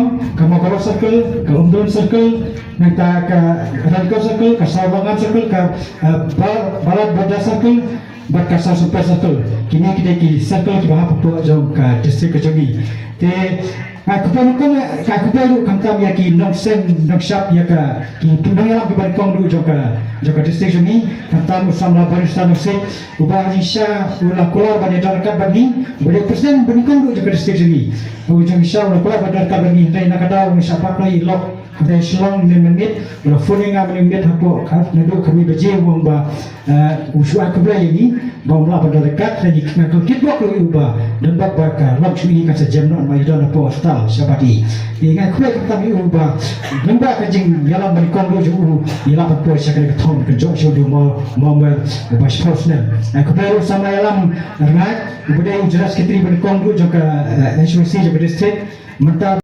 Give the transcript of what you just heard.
Bintong, ke Mogoro Circle, ke Umdurun Circle, minta ke Ranco Circle, ke Sawangan Circle, ke Balat Baja Circle, ke Super Circle. Kini kita di circle di bawah Papua jauh ke distrik Kejogi. Aku perlu kamtam ya ki nongsen nongsap ya ka ki tunang yang aku berkong dulu juga distrik ini kamtam usam laporan nongsen ubah isya ulah keluar pada darkat bagi boleh persen berkong dulu juga distrik ini ujung isya ulah keluar pada darkat bagi dari nak tahu misapa lagi lok dari selong 5 menit ulah phone yang 5 menit aku nadu kami berjaya ba usual kebelah ini bawa pada darkat dan nak kita perlu ubah dan bakar lok ini kan sejam non mai dan apa seperti dengan kuat kami ubah lembah kajing dalam berikon dulu ialah apa sekali keton kejauh sudah mau bas personal aku perlu sama dalam rengat kemudian jelas kita berikon dulu juga SWC juga distrik mentah